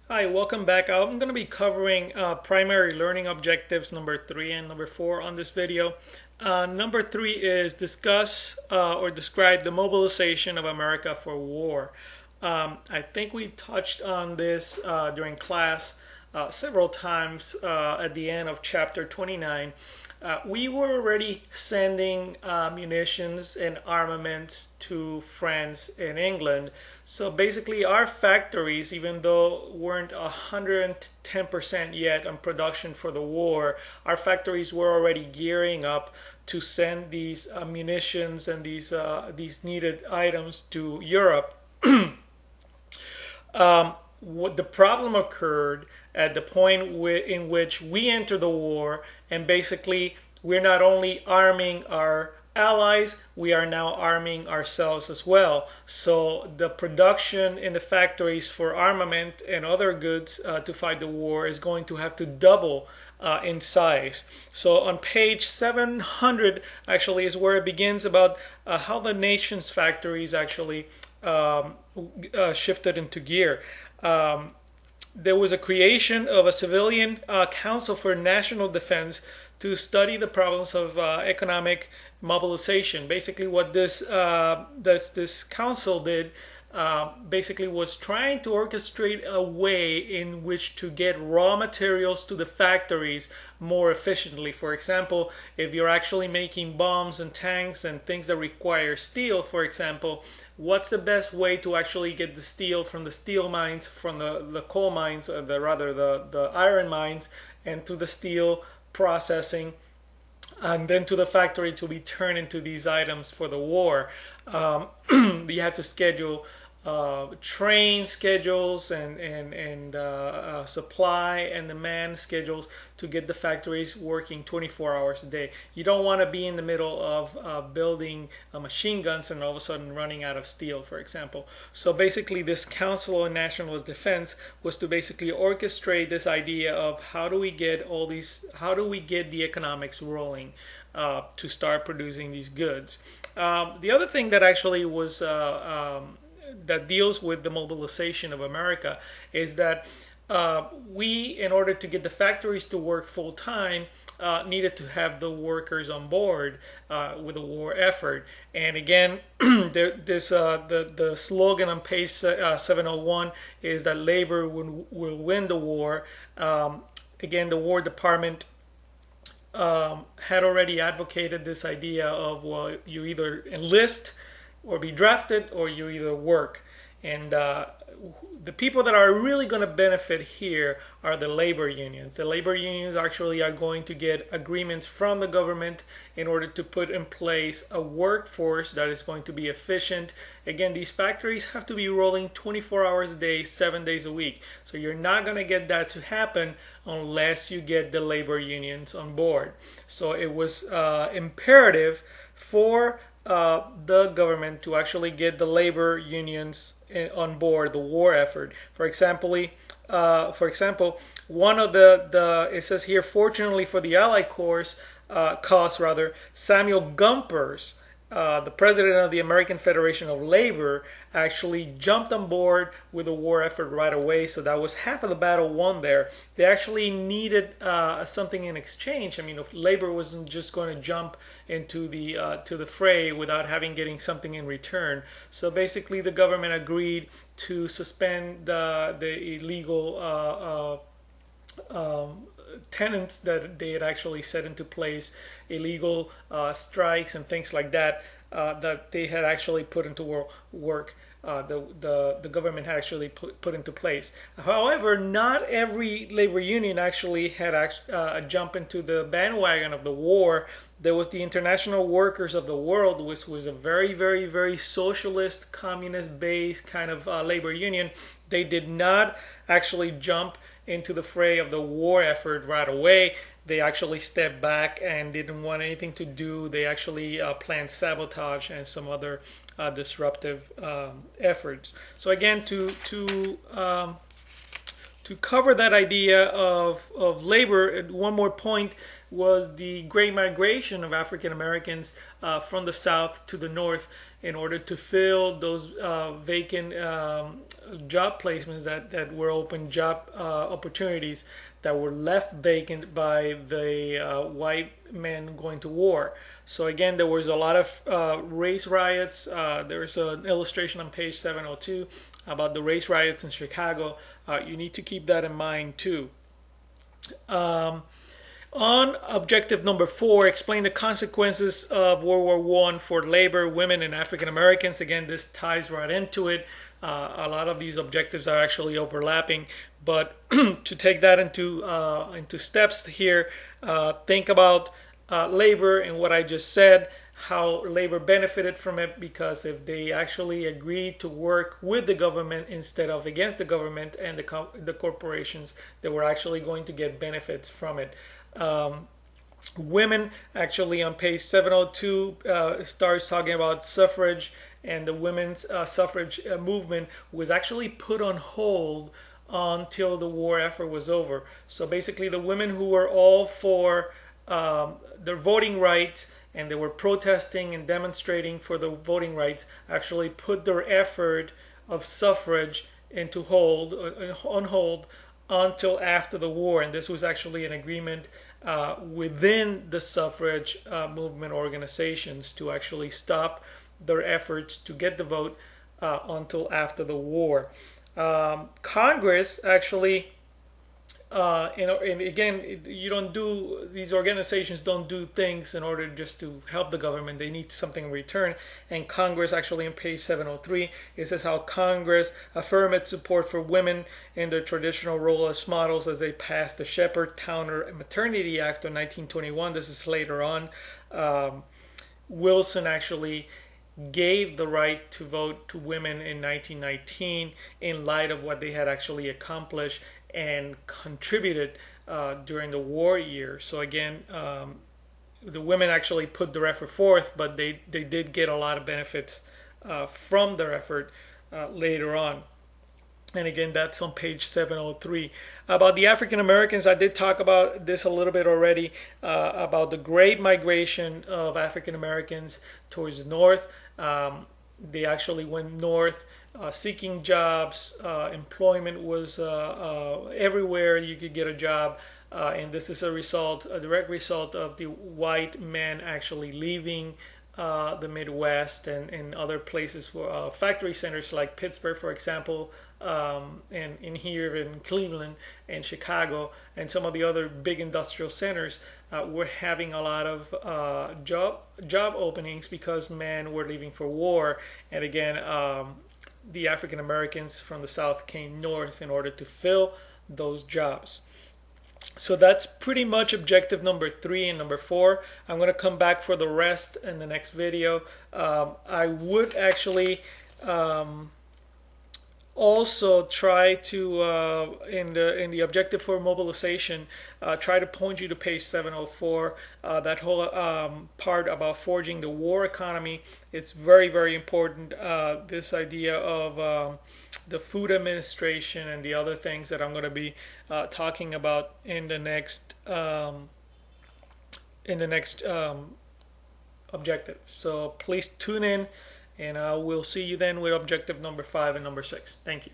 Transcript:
Hi, welcome back. I'm going to be covering primary learning objectives number 3 and number 4 on this video. Number 3 is discuss or describe the mobilization of America for war. I think we touched on this during class several times at the end of chapter 29. We were already sending munitions and armaments to France and England. So basically, our factories, even though weren't 110% yet on production for the war, our factories were already gearing up to send these munitions and these needed items to Europe. What the problem occurred at the point in which we enter the war, and basically we're not only arming our allies, we are now arming ourselves as well. So the production in the factories for armament and other goods to fight the war is going to have to double in size. So on page 700 actually is where it begins about how the nation's factories actually shifted into gear. There was a creation of a civilian council for national defense to study the problems of economic mobilization. Basically, what this council did basically was trying to orchestrate a way in which to get raw materials to the factories more efficiently. For example, if you're actually making bombs and tanks and things that require steel, for example, what's the best way to actually get the steel from the steel mines, from the coal mines, the iron mines, and to the steel processing, and then to the factory to be turned into these items for the war. You had to schedule train schedules and supply and demand schedules to get the factories working 24 hours a day. You don't want to be in the middle of building machine guns and all of a sudden running out of steel, for example. So basically this Council on National Defense was to basically orchestrate this idea of how do we get the economics rolling to start producing these goods. The other thing that actually was that deals with the mobilization of America is that we, in order to get the factories to work full time, needed to have the workers on board with the war effort. And again, the slogan on page 701 is that labor will win the war. Again, the War Department had already advocated this idea of, well, you either enlist or be drafted, or you either work. And the people that are really going to benefit here are the labor unions. The labor unions actually are going to get agreements from the government in order to put in place a workforce that is going to be efficient. Again, these factories have to be rolling 24 hours a day, 7 days a week. So you're not going to get that to happen unless you get the labor unions on board. So it was imperative for the government to actually get the labor unions on board the war effort. For example, one of it says here, fortunately for the Allied cause, Samuel Gompers, the president of the American Federation of Labor, actually jumped on board with the war effort right away. So that was half of the battle won there. They actually needed something in exchange. I mean, if labor wasn't just going to jump into the fray without getting something in return. So basically, the government agreed to suspend the illegal tenants that they had actually set into place, illegal strikes and things like that that they had actually put into work. The government had actually put into place. However, not every labor union actually had jump into the bandwagon of the war. There was the International Workers of the World, which was a very, very, very socialist, communist-based kind of labor union. They did not actually jump into the fray of the war effort right away. They actually stepped back and didn't want anything to do. They actually planned sabotage and some other disruptive efforts. So again, to cover that idea of labor, one more point was the great migration of African Americans from the south to the north. in order to fill those vacant job placements that were open, job opportunities that were left vacant by the white men going to war. So again, there was a lot of race riots. There's an illustration on page 702 about the race riots in Chicago. You need to keep that in mind too. On objective number 4, explain the consequences of World War I for labor, women, and African Americans. Again, this ties right into it. A lot of these objectives are actually overlapping, but to take that into steps here, think about labor and what I just said, how labor benefited from it, because if they actually agreed to work with the government instead of against the government and the corporations, they were actually going to get benefits from it. Women, actually on page 702, starts talking about suffrage, and the women's suffrage movement was actually put on hold until the war effort was over. So basically the women who were all for their voting rights and they were protesting and demonstrating for the voting rights actually put their effort of suffrage on hold until after the war. And this was actually an agreement within the suffrage movement organizations to actually stop their efforts to get the vote until after the war. Congress actually, and again, these organizations don't do things in order just to help the government. They need something in return. And Congress, actually on page 703, it says how Congress affirmed its support for women in their traditional role as models as they passed the Shepherd-Towner Maternity Act of 1921. This is later on. Wilson actually gave the right to vote to women in 1919 in light of what they had actually accomplished and contributed during the war year. So again, the women actually put their effort forth, but they did get a lot of benefits from their effort later on. And again, that's on page 703. About the African Americans, I did talk about this a little bit already, about the great migration of African Americans towards the north. They actually went north seeking jobs. Employment was everywhere you could get a job. And this is a direct result of the white men actually leaving the Midwest and other places for factory centers like Pittsburgh, for example, and in here in Cleveland and Chicago and some of the other big industrial centers were having a lot of job openings because men were leaving for war. And again, the African Americans from the South came north in order to fill those jobs. So that's pretty much objective number 3 and number 4. I'm going to come back for the rest in the next video. I would actually also try to, in the objective for mobilization, try to point you to page 704. That whole part about forging the war economy. It's very, very important. This idea of the Food Administration and the other things that I'm going to be talking about in the next objective. So please tune in, and we'll see you then with objective number 5 and number 6. Thank you.